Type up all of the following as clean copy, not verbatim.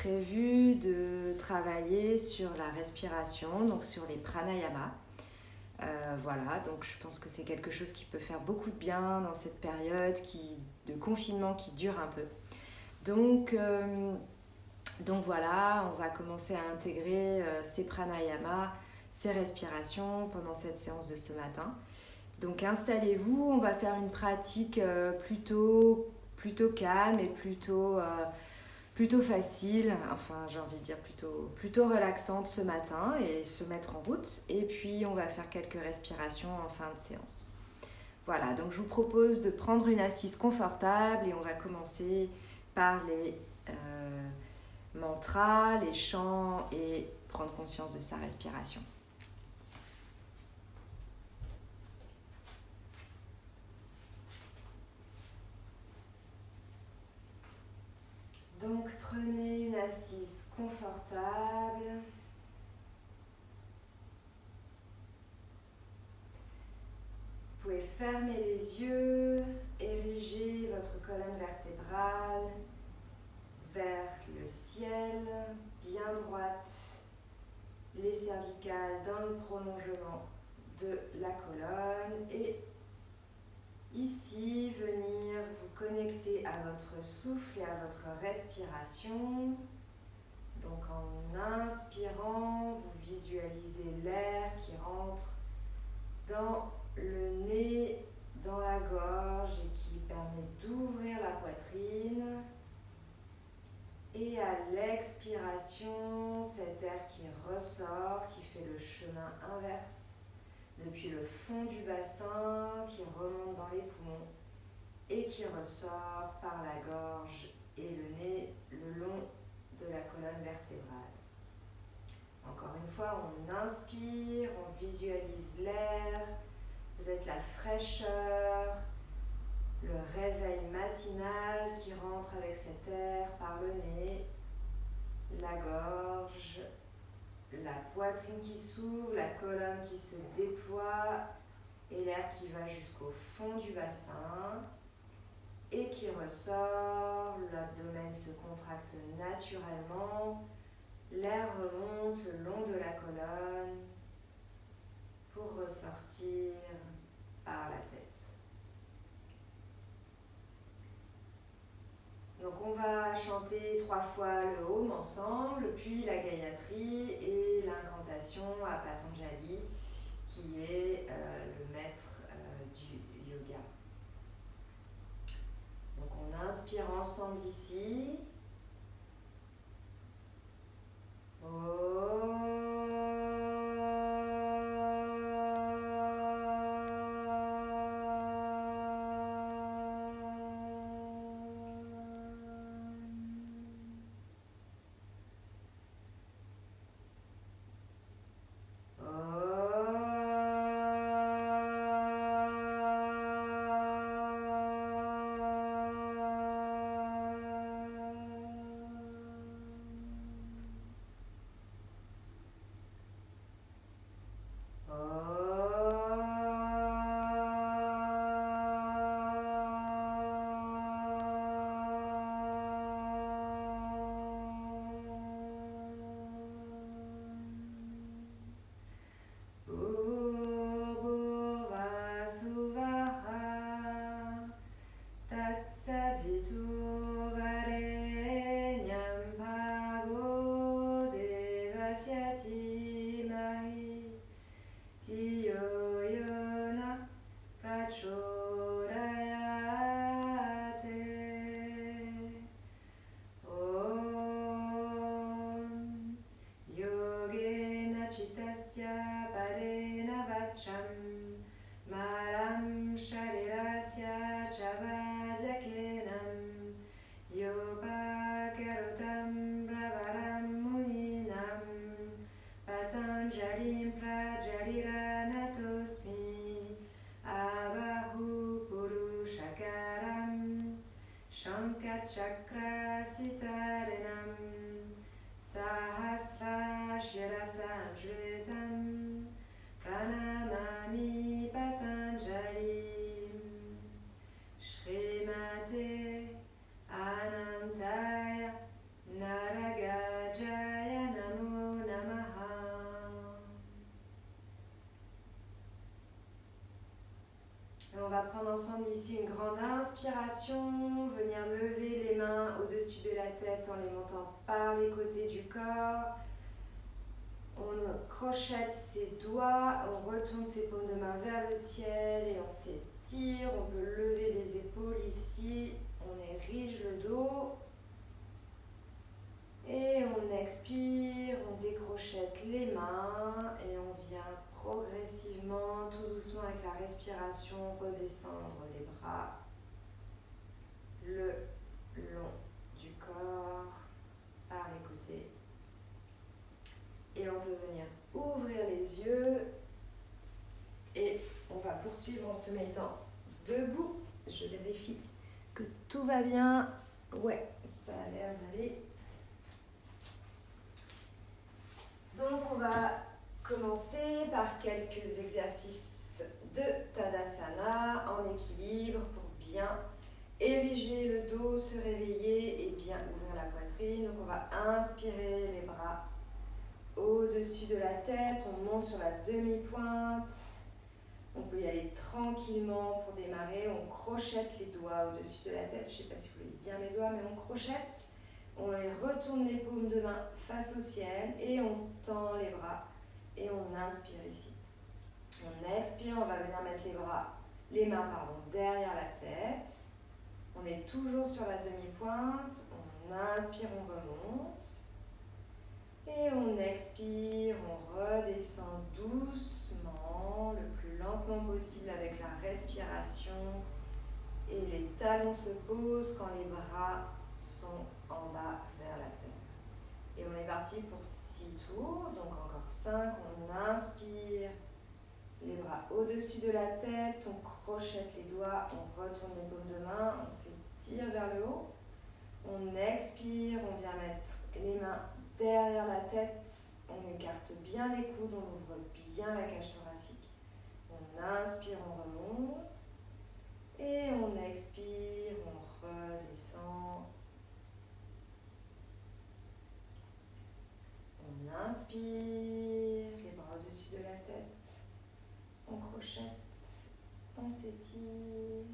prévu de travailler sur la respiration, donc sur les pranayamas. Voilà, donc je pense que c'est quelque chose qui peut faire beaucoup de bien dans cette période de confinement qui dure un peu. Donc voilà, on va commencer à intégrer ces pranayamas, ces respirations pendant cette séance de ce matin. Donc installez-vous, on va faire une pratique plutôt calme et plutôt facile, enfin j'ai envie de dire plutôt relaxante ce matin et se mettre en route. Et puis on va faire quelques respirations en fin de séance. Voilà, donc je vous propose de prendre une assise confortable et on va commencer par les mantras, les chants et prendre conscience de sa respiration. Donc prenez une assise confortable. Vous pouvez fermer les yeux, ériger votre colonne vertébrale vers le ciel, bien droite, les cervicales dans le prolongement de la colonne et ici venir vous connecter à votre souffle et à votre respiration. Donc en inspirant, vous visualisez l'air qui rentre dans le nez, dans la gorge et qui permet d'ouvrir la poitrine. Et à l'expiration, cet air qui ressort, qui fait le chemin inverse depuis le fond du bassin, qui remonte dans les poumons et qui ressort par la gorge et le nez le long de la colonne vertébrale. Encore une fois, on inspire, on visualise l'air, peut-être la fraîcheur, le réveil matinal qui rentre avec cet air par le nez, la gorge, la poitrine qui s'ouvre, la colonne qui se déploie et l'air qui va jusqu'au fond du bassin et qui ressort, l'abdomen se contracte naturellement, l'air remonte le long de la colonne pour ressortir par la tête. Donc on va chanter 3 fois le Om ensemble, puis la Gayatri et l'incantation à Patanjali, qui est le maître du yoga. Donc on inspire ensemble ici. Chakrasitarinam Sahasra Shirasam Shvetam Pranamami Patanjali Shrimate Anantaya Naraga tête en les montant par les côtés du corps. On crochette ses doigts, on retourne ses paumes de main vers le ciel et on s'étire. On peut lever les épaules ici, on érige le dos. Et on expire, on décrochette les mains et on vient progressivement, tout doucement avec la respiration, redescendre les bras le long du corps par les côtés. Et on peut venir ouvrir les yeux et on va poursuivre en se mettant debout. Je vérifie que tout va bien. Ouais, ça a l'air d'aller. Donc on va commencer par quelques exercices de Tadasana en équilibre pour bien ériger le dos, se réveiller et bien ouvrir la poitrine. Donc on va inspirer les bras au-dessus de la tête, on monte sur la demi-pointe. On peut y aller tranquillement pour démarrer. On crochette les doigts au-dessus de la tête. Je ne sais pas si vous voyez bien mes doigts, mais on crochette. On les retourne les paumes de main face au ciel et on tend les bras et on inspire ici. On expire, on va venir mettre les mains derrière la tête. On est toujours sur la demi-pointe. On inspire, on remonte. Et on expire, on redescend doucement, le plus lentement possible avec la respiration. Et les talons se posent quand les bras sont en bas vers la terre. Et on est parti pour 6 tours, donc encore 5. On inspire, les bras au-dessus de la tête, on crochette les doigts, on retourne les paumes de main, on s'étire vers le haut. On expire, on vient mettre les mains derrière la tête, on écarte bien les coudes, on ouvre bien la cage thoracique. On inspire, on remonte. Et on expire, on redescend. On inspire, les bras au-dessus de la tête. On crochette, on s'étire.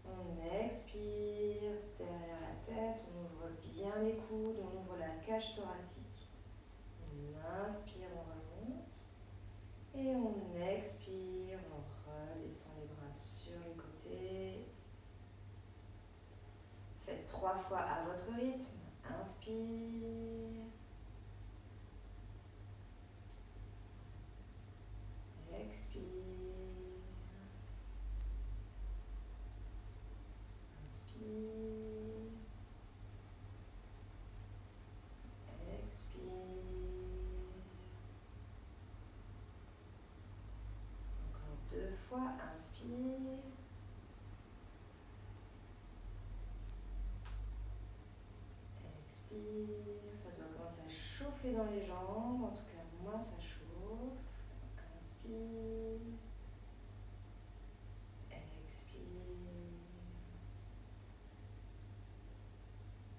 On expire, derrière la tête, on ouvre bien les coudes, on ouvre la cage thoracique. On inspire, on remonte. Et on expire, on redescend les bras sur les côtés. Faites 3 fois à votre rythme. Inspire. Expire. Inspire. Expire. Encore 2 fois. Inspire. Expire. Ça doit commencer à chauffer dans les jambes. En tout cas, moi, ça chauffe. Inspire. Expire.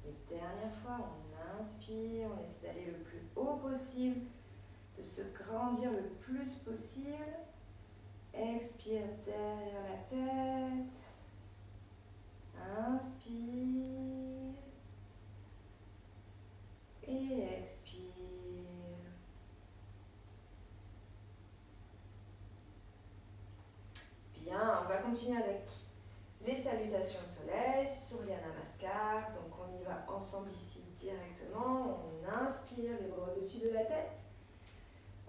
Et dernière fois, on inspire. On essaie d'aller le plus haut possible, de se grandir le plus possible. Expire derrière la tête. Inspire. Et expire. Bien, on va continuer avec les salutations au soleil, Surya Namaskar. Donc on y va ensemble ici directement. On inspire, les bras au-dessus de la tête.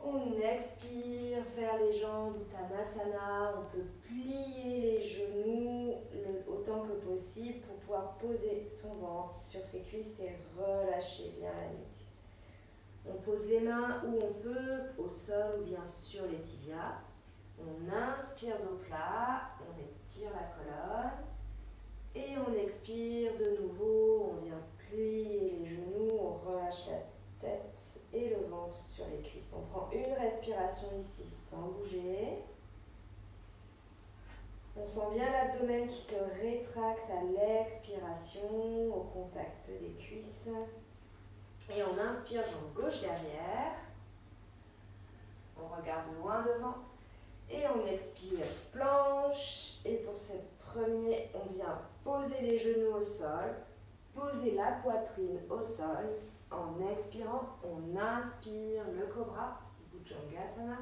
On expire vers les jambes, Uttanasana. On peut plier les genoux autant que possible pour pouvoir poser son ventre sur ses cuisses et relâcher bien la nuque. On pose les mains où on peut, au sol ou bien sur les tibias. On inspire dos plat, on étire la colonne. Et on expire de nouveau, on vient plier les genoux, on relâche la tête et le ventre sur les cuisses. On prend une respiration ici sans bouger. On sent bien l'abdomen qui se rétracte à l'expiration, au contact des cuisses. Et on inspire, jambe gauche derrière. On regarde loin devant. Et on expire, planche. Et pour ce premier, on vient poser les genoux au sol. poser la poitrine au sol. En expirant, on inspire le cobra, Bhujangasana.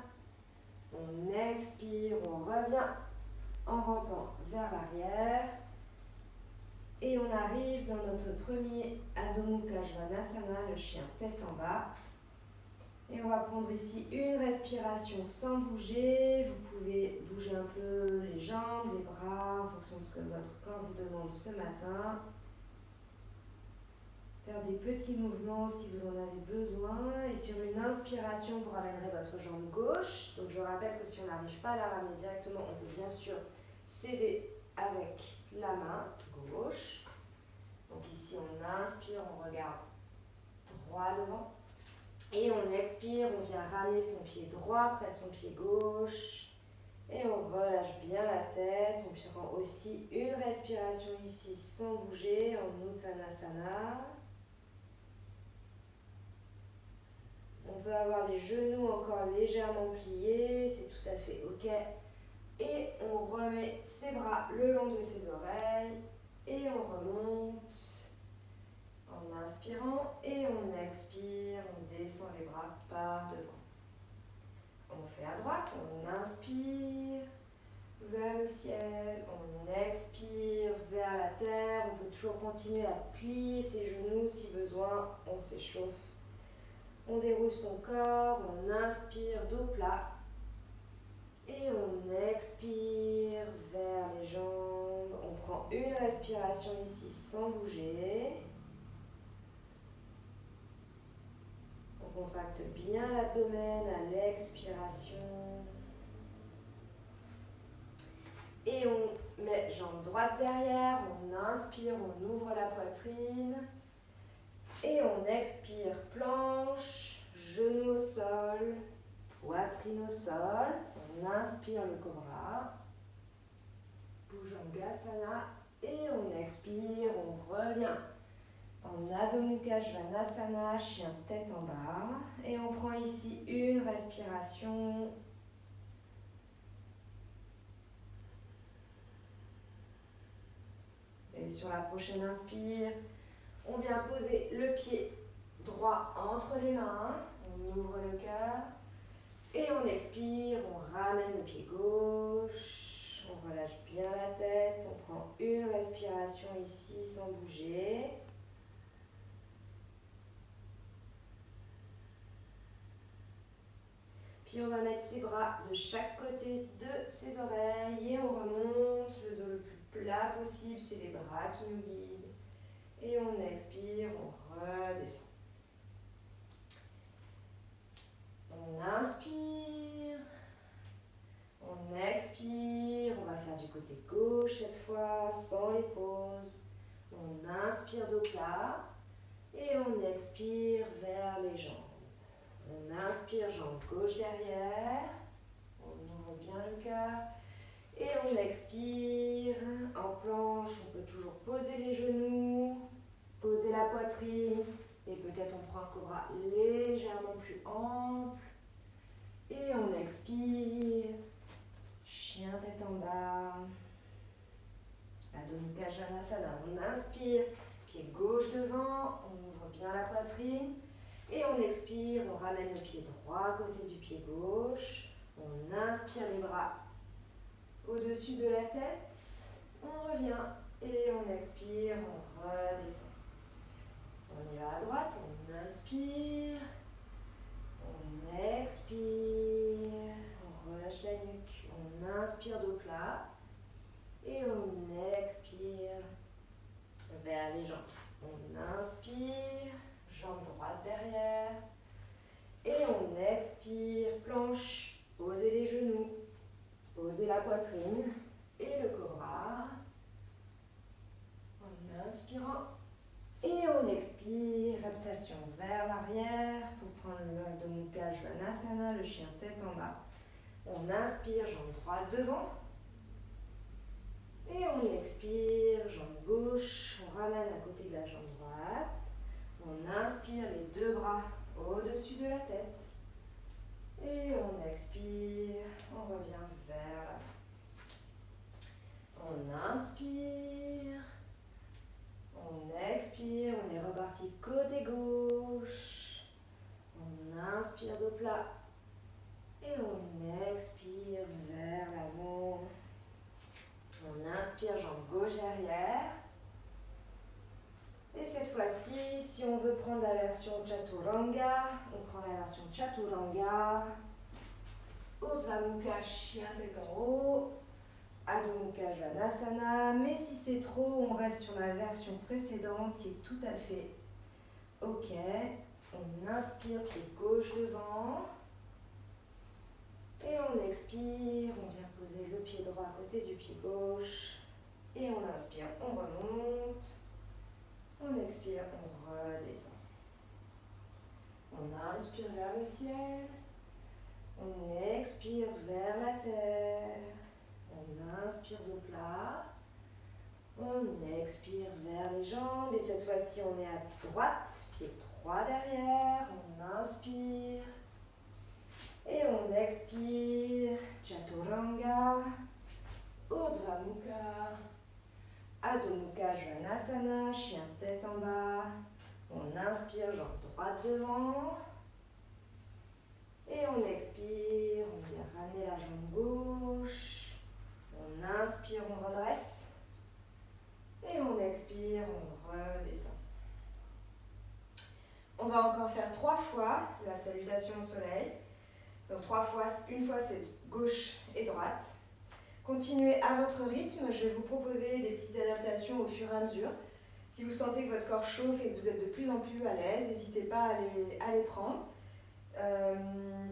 On expire, on revient en rampant vers l'arrière. Et on arrive dans notre premier Adho Mukha Svanasana, le chien tête en bas. Et on va prendre ici une respiration sans bouger. Vous pouvez bouger un peu les jambes, les bras, en fonction de ce que votre corps vous demande ce matin. Faire des petits mouvements si vous en avez besoin. Et sur une inspiration, vous ramènerez votre jambe gauche. Donc je rappelle que si on n'arrive pas à la ramener directement, on peut bien sûr s'aider avec la main gauche. Donc ici, on inspire, on regarde droit devant. Et on expire, on vient ramener son pied droit près de son pied gauche. Et on relâche bien la tête. On prend aussi une respiration ici sans bouger en Uttanasana. On peut avoir les genoux encore légèrement pliés, c'est tout à fait ok. Et on remet ses bras le long de ses oreilles. Et on remonte en inspirant et on expire, on descend les bras par devant. On fait à droite, on inspire vers le ciel, on expire vers la terre. On peut toujours continuer à plier ses genoux si besoin, on s'échauffe. On déroule son corps, on inspire dos plat. Et on expire vers les jambes. On prend une respiration ici sans bouger. On contracte bien l'abdomen à l'expiration. Et on met jambe droite derrière. On inspire, on ouvre la poitrine. Et on expire, planche, genou au sol, poitrine au sol. On inspire le cobra, Bhujangasana, et on expire, on revient en Adho Mukha Svanasana, chien tête en bas. Et on prend ici une respiration. Et sur la prochaine inspire, on vient poser le pied droit entre les mains, on ouvre le cœur. Et on expire, on ramène le pied gauche, on relâche bien la tête, on prend une respiration ici sans bouger. Puis on va mettre ses bras de chaque côté de ses oreilles et on remonte le dos le plus plat possible, c'est les bras qui nous guident. Et on expire, on redescend. On inspire, on expire, on va faire du côté gauche cette fois, sans les pauses. On inspire dos plat et on expire vers les jambes. On inspire, jambe gauche derrière, on ouvre bien le cœur. Et on expire, en planche, on peut toujours poser les genoux, poser la poitrine. Et peut-être on prend un cobra légèrement plus ample. Et on expire, chien tête en bas. Adho Mukha Svanasana, on inspire, pied gauche devant, on ouvre bien la poitrine. Et on expire, on ramène le pied droit à côté du pied gauche. On inspire les bras au-dessus de la tête. On revient et on expire, on redescend. On y va à droite, on inspire, on expire, on relâche la nuque, on inspire dos plat et on expire vers les jambes. On inspire, jambe droite derrière et on expire, planche, posez les genoux, posez la poitrine et le cobra en inspirant. Et on expire, rotation vers l'arrière pour prendre le Adho Mukha Svanasana, le chien tête en bas. On inspire, jambe droite devant. Et on expire, jambe gauche, on ramène à côté de la jambe droite. On inspire les deux bras au-dessus de la tête. Et on expire, on revient vers l'avant. On inspire. On expire, on est reparti côté gauche. On inspire dos plat. Et on expire vers l'avant. On inspire, jambe gauche derrière. Et cette fois-ci, si on veut prendre la version Chaturanga, on prend la version Chaturanga. Urdhva Mukha, chien tête en haut. Adho Mukha Svanasana. Mais si c'est trop, on reste sur la version précédente qui est tout à fait ok. On inspire, pied gauche devant. Et on expire, on vient poser le pied droit à côté du pied gauche. Et on inspire, on remonte. On expire, on redescend. On inspire vers le ciel. On expire vers la terre. On inspire dos plat. On expire vers les jambes. Et cette fois-ci, on est à droite, pied droit derrière. On inspire. Et on expire. Chaturanga. Urdhva Mukha. Adho Mukha Svanasana, chien tête en bas. On inspire, jambe droite devant. Et on expire, on vient ramener la jambe gauche. On inspire, on redresse. Et on expire, on redescend. On va encore faire 3 fois la salutation au soleil. Donc 3 fois, une fois c'est gauche et droite. Continuez à votre rythme, je vais vous proposer des petites adaptations au fur et à mesure. Si vous sentez que votre corps chauffe et que vous êtes de plus en plus à l'aise, n'hésitez pas à les prendre.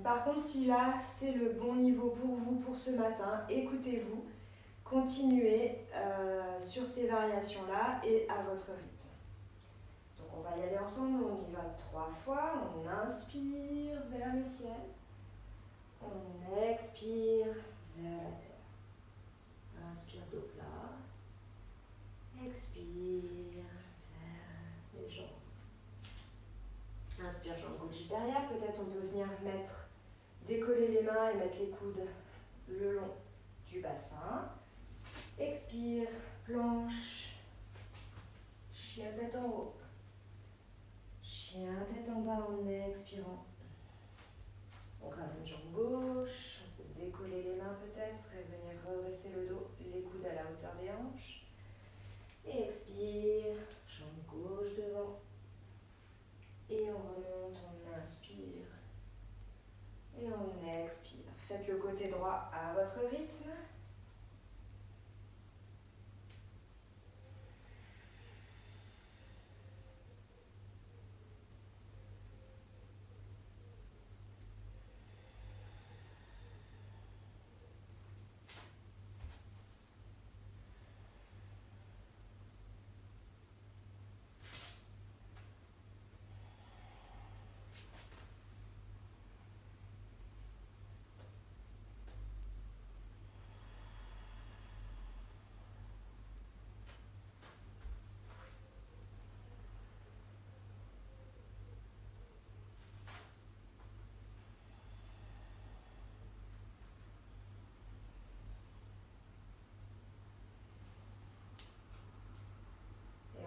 Par contre, si là c'est le bon niveau pour vous pour ce matin, écoutez-vous, continuez sur ces variations-là et à votre rythme. Donc on va y aller ensemble, on y va 3 fois, on inspire vers le ciel, on expire vers la terre. Inspire dos plat, expire vers les jambes. Inspire, jambe gauche derrière, peut-être on peut venir décoller les mains et mettre les coudes le long du bassin. Expire, planche, chien tête en haut, chien tête en bas en expirant. On ramène jambe gauche, on peut décoller les mains peut-être et venir redresser le dos, les coudes à la hauteur des hanches. Et expire, jambe gauche devant. Et on remonte, on inspire. Et on expire. Faites le côté droit à votre rythme.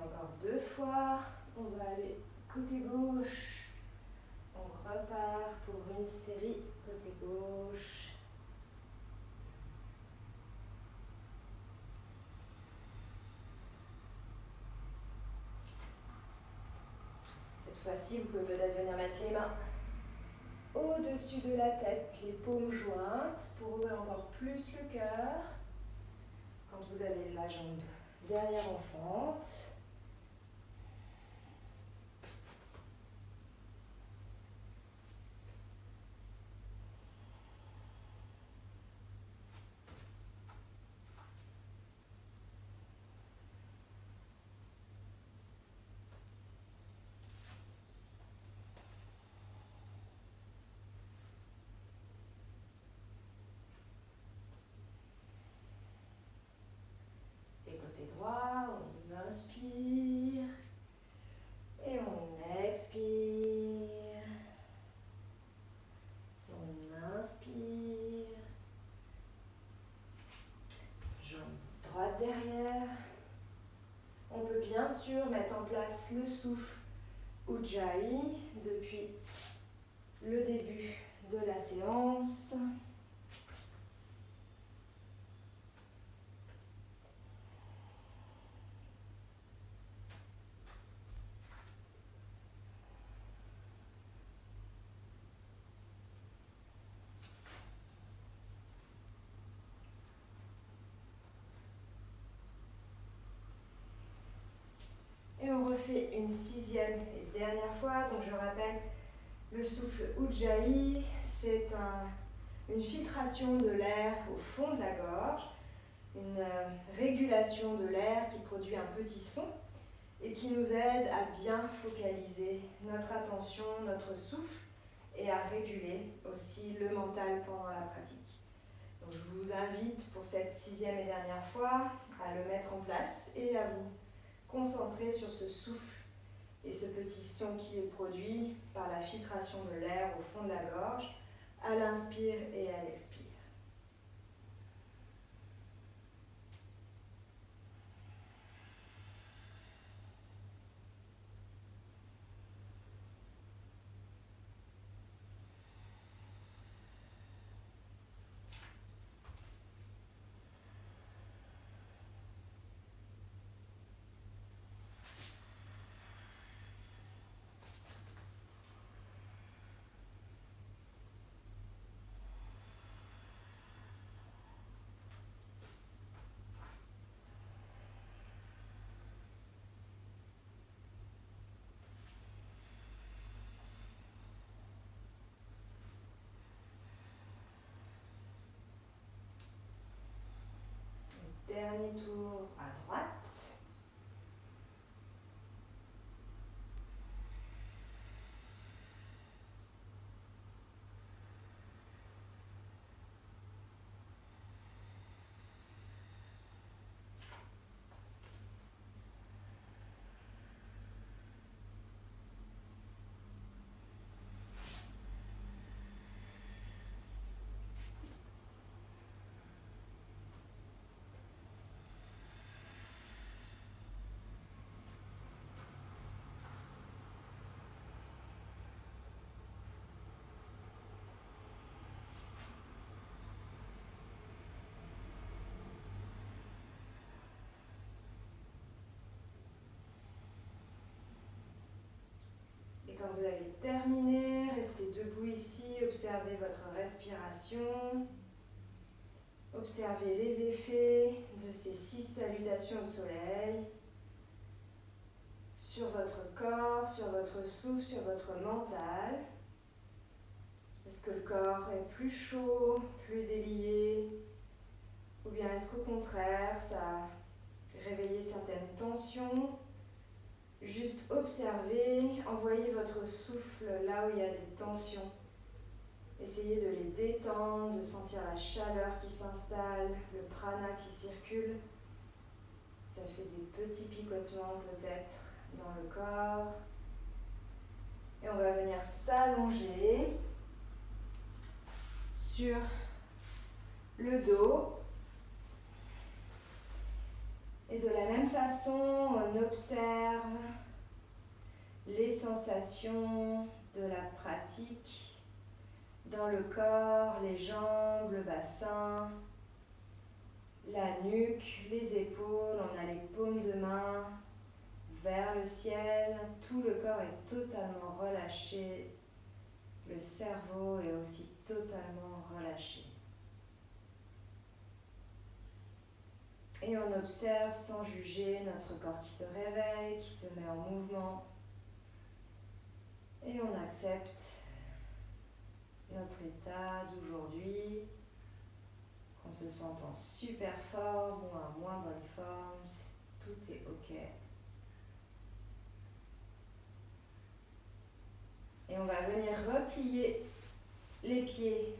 Encore 2 fois, on va aller côté gauche, on repart pour une série côté gauche. Cette fois-ci, vous pouvez peut-être venir mettre les mains au-dessus de la tête, les paumes jointes pour ouvrir encore plus le cœur. Quand vous avez la jambe derrière en fente. Côté droit, on inspire. place le souffle Ujjayi depuis le début de la séance. Et on refait une 6e et dernière fois. Donc je rappelle, le souffle Ujjayi, c'est une filtration de l'air au fond de la gorge, une régulation de l'air qui produit un petit son et qui nous aide à bien focaliser notre attention, notre souffle et à réguler aussi le mental pendant la pratique. Donc je vous invite pour cette 6e et dernière fois à le mettre en place et à vous concentrer sur ce souffle et ce petit son qui est produit par la filtration de l'air au fond de la gorge à l'inspire et à l'expire. Dernier tour à droite. Et quand vous avez terminé, restez debout ici, observez votre respiration. Observez les effets de ces 6 salutations au soleil sur votre corps, sur votre souffle, sur votre mental. Est-ce que le corps est plus chaud, plus délié? Ou bien est-ce qu'au contraire, ça a réveillé certaines tensions? Juste observez, envoyez votre souffle là où il y a des tensions. Essayez de les détendre, de sentir la chaleur qui s'installe, le prana qui circule. Ça fait des petits picotements peut-être dans le corps. Et on va venir s'allonger sur le dos. Et de la même façon, on observe les sensations de la pratique dans le corps, les jambes, le bassin, la nuque, les épaules. On a les paumes de main vers le ciel. Tout le corps est totalement relâché. Le cerveau est aussi totalement relâché. Et on observe sans juger notre corps qui se réveille, qui se met en mouvement. Et on accepte notre état d'aujourd'hui, qu'on se sente en super forme ou en moins bonne forme, tout est ok. Et on va venir replier les pieds,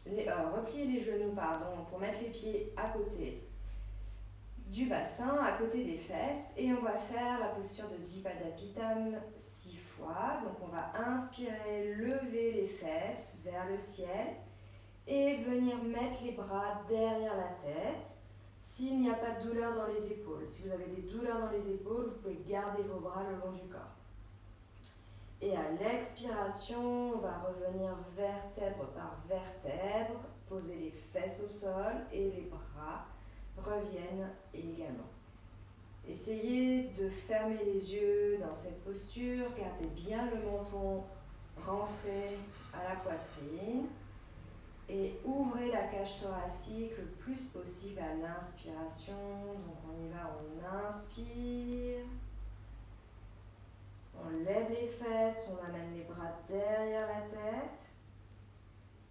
replier les genoux, pour mettre les pieds à côté du bassin, à côté des fesses, et on va faire la posture de Dvipadapittam 6 fois. Donc on va inspirer, lever les fesses vers le ciel et venir mettre les bras derrière la tête. S'il n'y a pas de douleur dans les épaules, si vous avez des douleurs dans les épaules, vous pouvez garder vos bras le long du corps. Et à l'expiration, on va revenir vertèbre par vertèbre, poser les fesses au sol et les bras reviennent également. Essayez de fermer les yeux dans cette posture, gardez bien le menton rentré à la poitrine et ouvrez la cage thoracique le plus possible à l'inspiration. Donc on y va, on inspire. On lève les fesses, on amène les bras derrière la tête.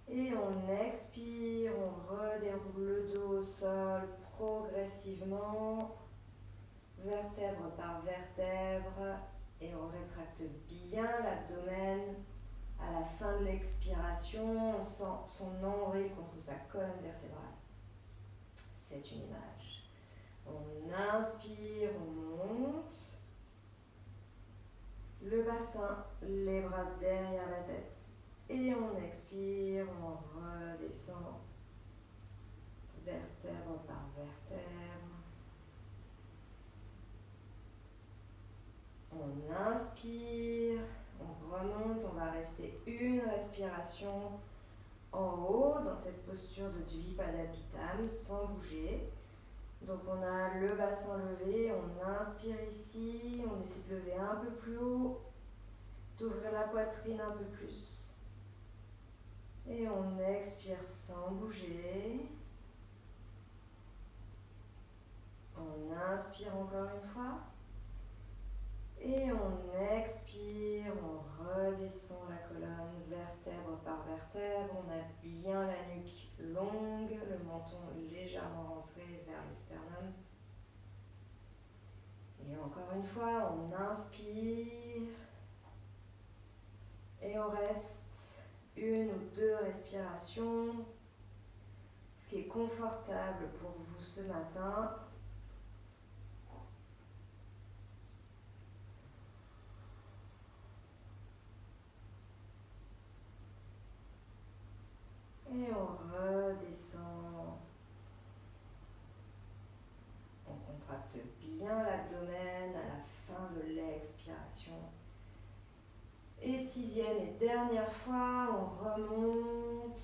Et on expire, on redéroule le dos au sol progressivement, vertèbre par vertèbre. Et on rétracte bien l'abdomen. À la fin de l'expiration, on sent son enrée contre sa colonne vertébrale. C'est une image. On inspire, on monte. Le bassin, les bras derrière la tête. Et on expire, on redescend, vertèbre par vertèbre. On inspire, on remonte, on va rester une respiration en haut dans cette posture de Dvipadapittam sans bouger. Donc on a le bassin levé, on inspire ici, on essaie de lever un peu plus haut, d'ouvrir la poitrine un peu plus. Et on expire sans bouger. On inspire encore une fois. Et on expire, on redescend la colonne vertèbre par vertèbre. On a bien la nuque longue, le menton légèrement rentré vers le sternum. Et encore une fois, on inspire. Et on reste une ou deux respirations. Ce qui est confortable pour vous ce matin. Et on redescend. On contracte bien l'abdomen à la fin de l'expiration. Et sixième et dernière fois, on remonte.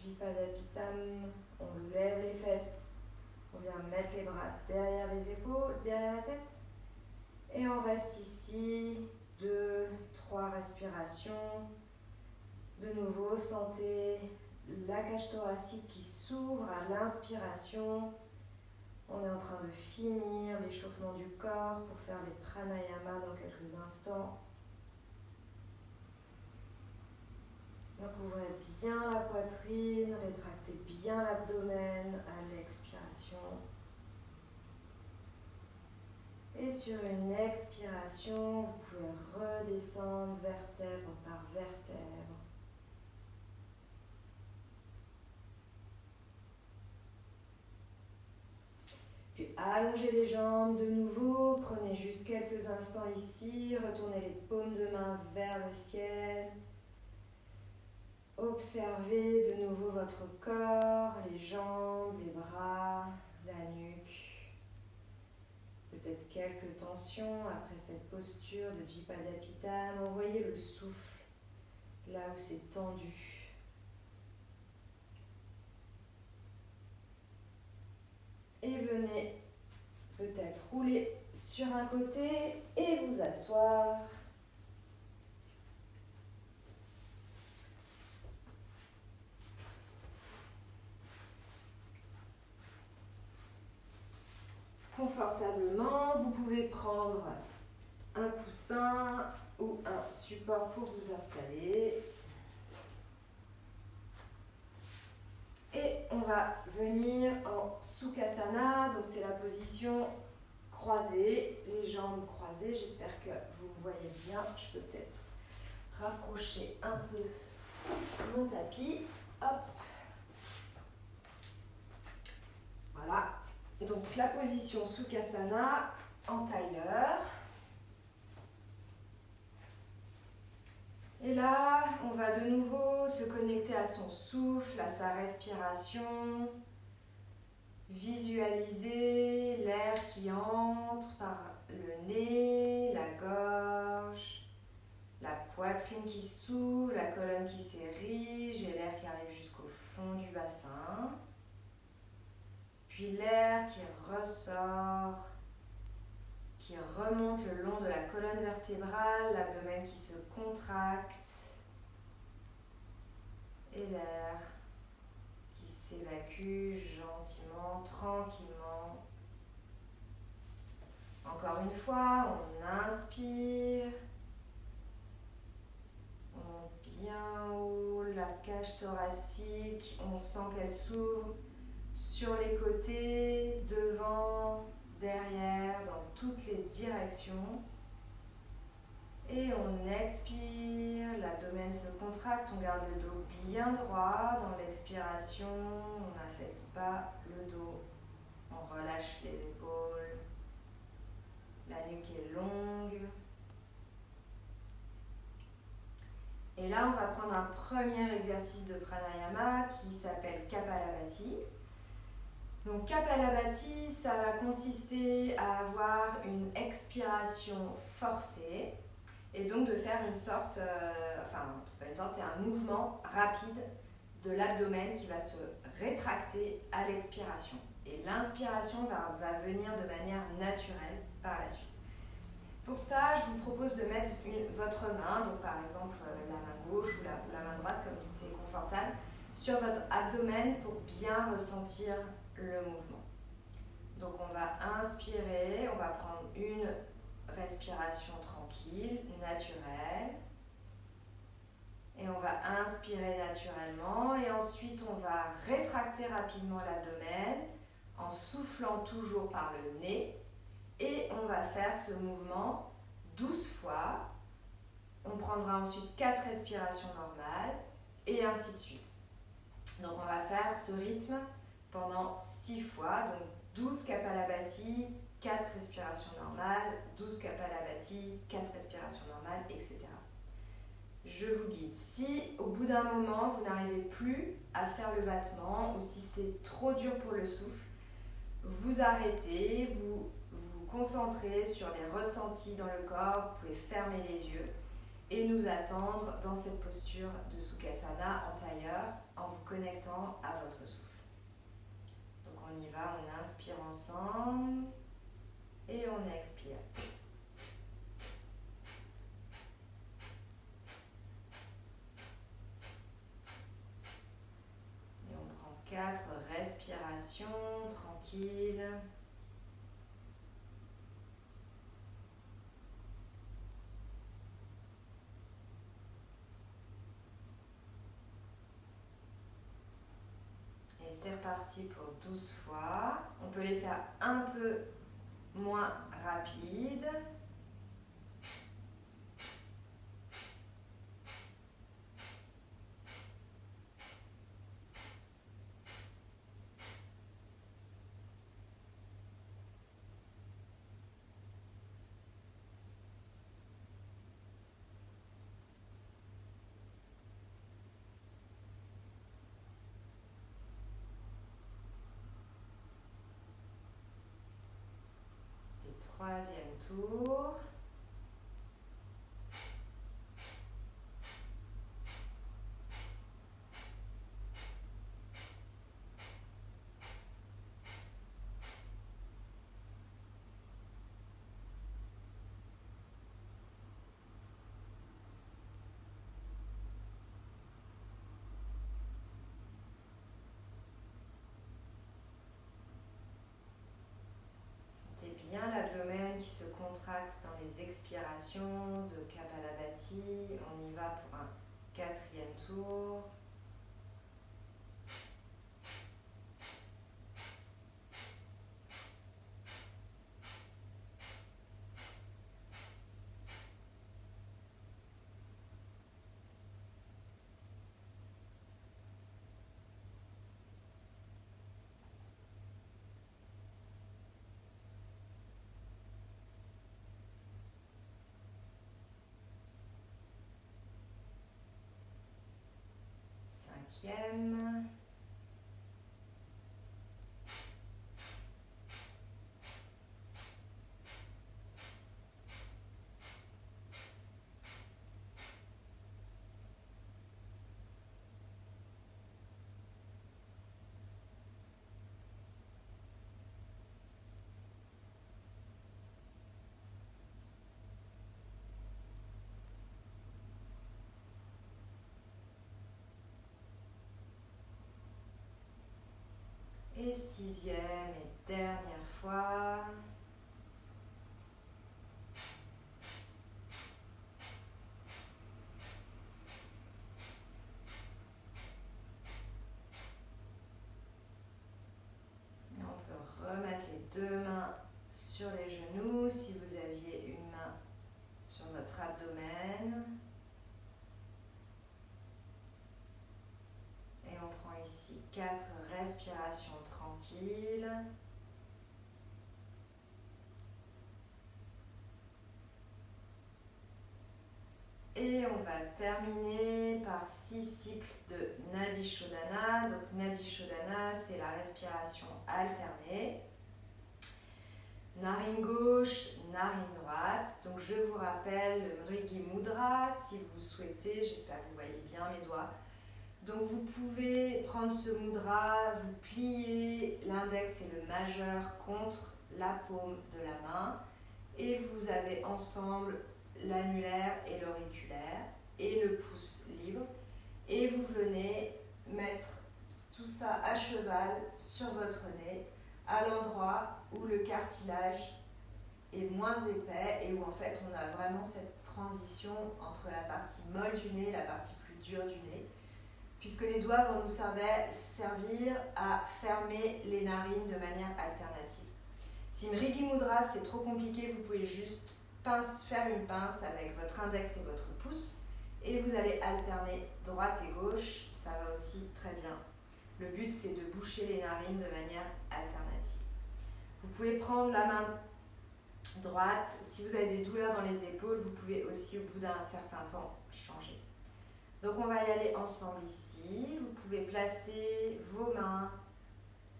Dvipadapittam, on lève les fesses. On vient mettre les bras derrière les épaules, derrière la tête. Et on reste ici 2-3 respirations. De nouveau, sentez la cage thoracique qui s'ouvre à l'inspiration. On est en train de finir l'échauffement du corps pour faire les pranayamas dans quelques instants. Donc ouvrez bien la poitrine, rétractez bien l'abdomen à l'expiration. Et sur une expiration, vous pouvez redescendre vertèbre par vertèbre. Puis allongez les jambes de nouveau, prenez juste quelques instants ici, retournez les paumes de main vers le ciel. Observez de nouveau votre corps, les jambes, les bras, la nuque. Peut-être quelques tensions après cette posture de Dvipadapittam. Envoyez le souffle là où c'est tendu. Et venez peut-être rouler sur un côté et vous asseoir. Confortablement, vous pouvez prendre un coussin ou un support pour vous installer. Et on va venir en Sukhasana, donc c'est la position croisée, les jambes croisées. J'espère que vous me voyez bien. Je peux peut-être rapprocher un peu mon tapis. Hop. Voilà. Donc la position Sukhasana en tailleur. Et là, on va de nouveau se connecter à son souffle, à sa respiration. Visualisez l'air qui entre par le nez, la gorge, la poitrine qui s'ouvre, la colonne qui s'érige et l'air qui arrive jusqu'au fond du bassin. Puis l'air qui ressort, qui remonte le long de la colonne vertébrale, l'abdomen qui se contracte et l'air qui s'évacue gentiment, tranquillement. Encore une fois, on inspire, on monte bien haut, la cage thoracique, on sent qu'elle s'ouvre sur les côtés, devant, derrière, dans toutes les directions. Et on expire, l'abdomen se contracte, on garde le dos bien droit. Dans l'expiration, on n'affaisse pas le dos, on relâche les épaules, la nuque est longue. Et là, on va prendre un premier exercice de pranayama qui s'appelle Kapalabhati. Donc Kapalabhati, ça va consister à avoir une expiration forcée et donc de faire une sorte, c'est pas une sorte, c'est un mouvement rapide de l'abdomen qui va se rétracter à l'expiration. Et l'inspiration va venir de manière naturelle par la suite. Pour ça, je vous propose de mettre votre main, donc par exemple la main gauche ou la main droite, comme c'est confortable, sur votre abdomen pour bien ressentir le mouvement. Donc on va inspirer, on va prendre une respiration tranquille, naturelle. Et on va inspirer naturellement et ensuite on va rétracter rapidement l'abdomen en soufflant toujours par le nez. Et on va faire ce mouvement 12 fois. On prendra ensuite 4 respirations normales et ainsi de suite. Donc on va faire ce rythme pendant 6 fois. Donc 12 Kapalabhati, 4 respirations normales, 12 Kapalabhati, 4 respirations normales, etc. Je vous guide. Si au bout d'un moment vous n'arrivez plus à faire le battement ou si c'est trop dur pour le souffle, vous arrêtez, vous concentrez sur les ressentis dans le corps, vous pouvez fermer les yeux et nous attendre dans cette posture de Sukhasana en tailleur en vous connectant à votre souffle. Donc on y va, on inspire ensemble et on expire. Et on prend 4 respirations tranquilles. C'est reparti pour 12 fois. On peut les faire un peu moins rapides. Troisième tour. Bien l'abdomen qui se contracte dans les expirations de Kapalabhati. On y va pour un 4e tour. Cinquième. 6e et dernière fois. Et on peut remettre les deux mains sur les genoux si vous aviez une main sur votre abdomen. Et on prend ici 4 respirations tranquilles. Et on va terminer par 6 cycles de Nadi Shodhana. Donc Nadi Shodhana, c'est la respiration alternée. Narine gauche, narine droite. Donc je vous rappelle le Mrigi Mudra si vous souhaitez. J'espère que vous voyez bien mes doigts. Donc vous pouvez prendre ce mudra, vous pliez l'index et le majeur contre la paume de la main et vous avez ensemble l'annulaire et l'auriculaire et le pouce libre et vous venez mettre tout ça à cheval sur votre nez à l'endroit où le cartilage est moins épais et où en fait on a vraiment cette transition entre la partie molle du nez et la partie plus dure du nez, puisque les doigts vont nous servir à fermer les narines de manière alternative. Si Mrigi Mudra c'est trop compliqué, vous pouvez juste faire une pince avec votre index et votre pouce et vous allez alterner droite et gauche, ça va aussi très bien. Le but c'est de boucher les narines de manière alternative. Vous pouvez prendre la main droite, si vous avez des douleurs dans les épaules, vous pouvez aussi au bout d'un certain temps changer. Donc on va y aller ensemble ici. Vous pouvez placer vos mains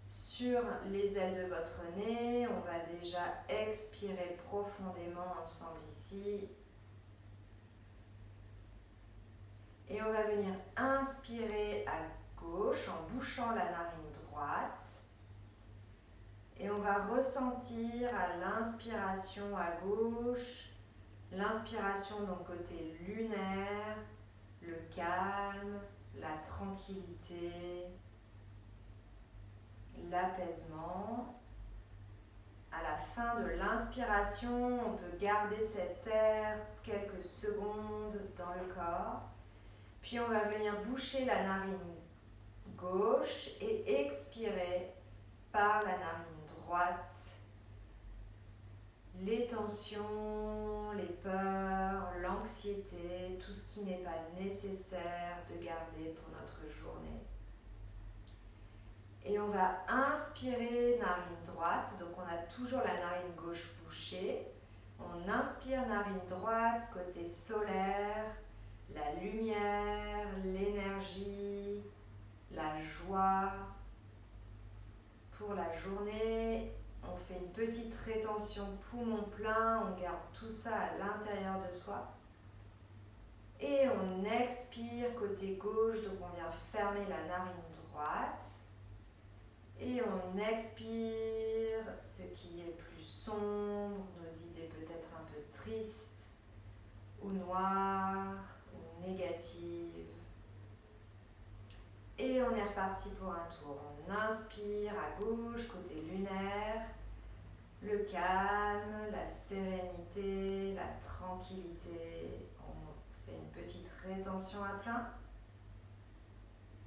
sur les ailes de votre nez. On va déjà expirer profondément ensemble ici. Et on va venir inspirer à gauche en bouchant la narine droite. Et on va ressentir à l'inspiration à gauche, l'inspiration donc côté lunaire, le calme, la tranquillité, l'apaisement. À la fin de l'inspiration, on peut garder cet air quelques secondes dans le corps. Puis on va venir boucher la narine gauche et expirer par la narine droite. Les tensions, les peurs, l'anxiété, tout ce qui n'est pas nécessaire de garder pour notre journée. Et on va inspirer narine droite, donc on a toujours la narine gauche bouchée. On inspire narine droite, côté solaire, la lumière, l'énergie, la joie. Pour la journée, on fait une petite rétention poumon plein, on garde tout ça à l'intérieur de soi. Et on expire côté gauche, donc on vient fermer la narine droite. Et on expire ce qui est plus sombre, nos idées peut-être un peu tristes, ou noires, ou négatives. Et on est reparti pour un tour. On inspire à gauche, côté lunaire, le calme, la sérénité, la tranquillité. On fait une petite rétention à plein.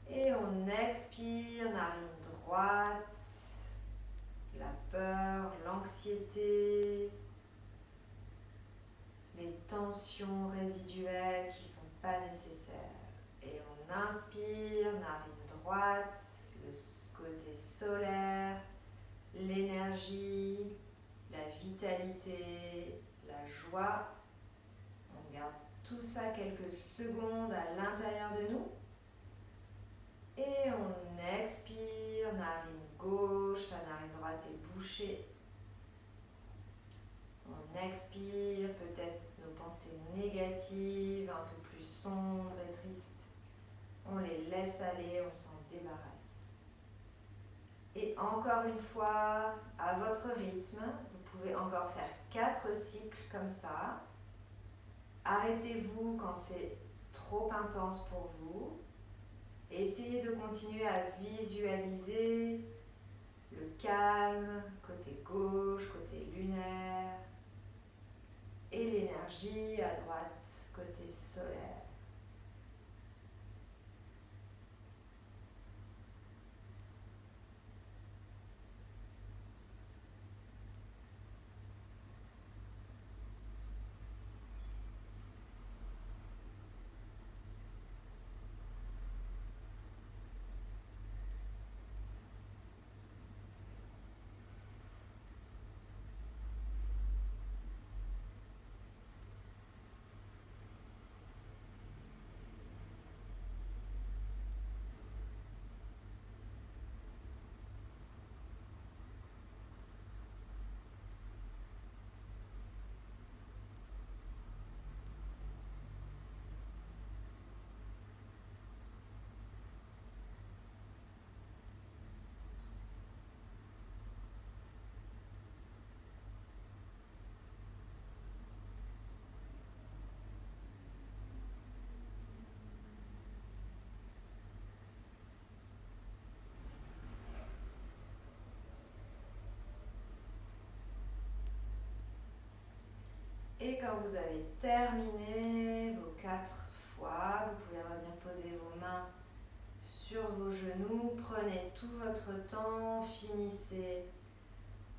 Et on expire, narine droite, la peur, l'anxiété, les tensions résiduelles qui ne sont pas nécessaires. Et on inspire, narine droite, le côté solaire, l'énergie, la vitalité, la joie. On garde tout ça quelques secondes à l'intérieur de nous. Et on expire, narine gauche, la narine droite est bouchée. On expire, peut-être nos pensées négatives, un peu plus sombres et tristes. On les laisse aller, on s'en débarrasse. Et encore une fois, à votre rythme, vous pouvez encore faire 4 cycles comme ça. Arrêtez-vous quand c'est trop intense pour vous. Essayez de continuer à visualiser le calme, côté gauche, côté lunaire, et l'énergie à droite, côté solaire. Et quand vous avez terminé vos 4 fois, vous pouvez revenir poser vos mains sur vos genoux. Prenez tout votre temps, finissez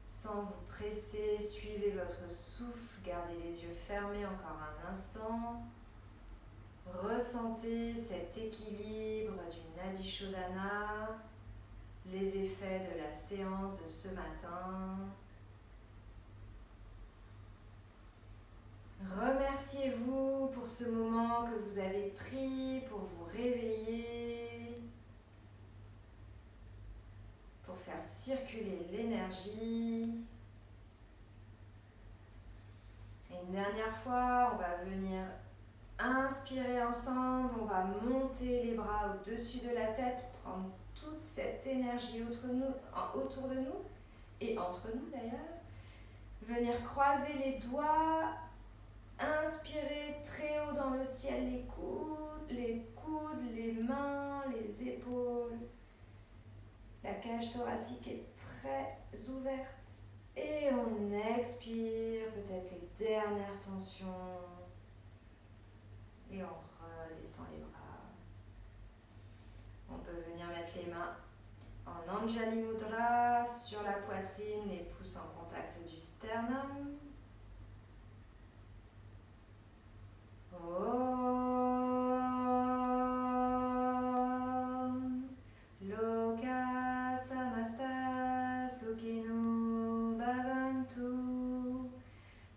sans vous presser, suivez votre souffle, gardez les yeux fermés encore un instant. Ressentez cet équilibre du Nadi Shodhana, les effets de la séance de ce matin. Remerciez-vous pour ce moment que vous avez pris pour vous réveiller, pour faire circuler l'énergie. Et une dernière fois, on va venir inspirer ensemble, on va monter les bras au-dessus de la tête, prendre toute cette énergie autour de nous et entre nous d'ailleurs. Venir croiser les doigts. Inspirez très haut dans le ciel les coudes, les mains, les épaules. La cage thoracique est très ouverte. Et on expire peut-être les dernières tensions. Et on redescend les bras. On peut venir mettre les mains en Anjali Mudra sur la poitrine, les pouces en contact du sternum. Om Loka Samasta Sukhino Bhavantu.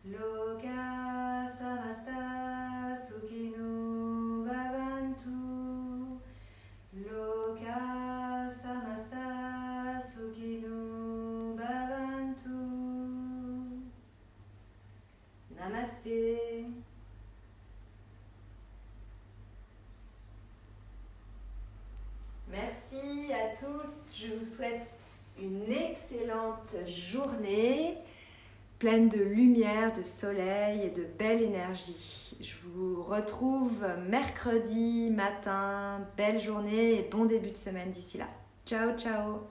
Loka Samasta Sukhino Bhavantu. Loka Samasta Sukhino Bhavantu. Namasté. Merci à tous, je vous souhaite une excellente journée pleine de lumière, de soleil et de belle énergie. Je vous retrouve mercredi matin, belle journée et bon début de semaine d'ici là. Ciao, ciao!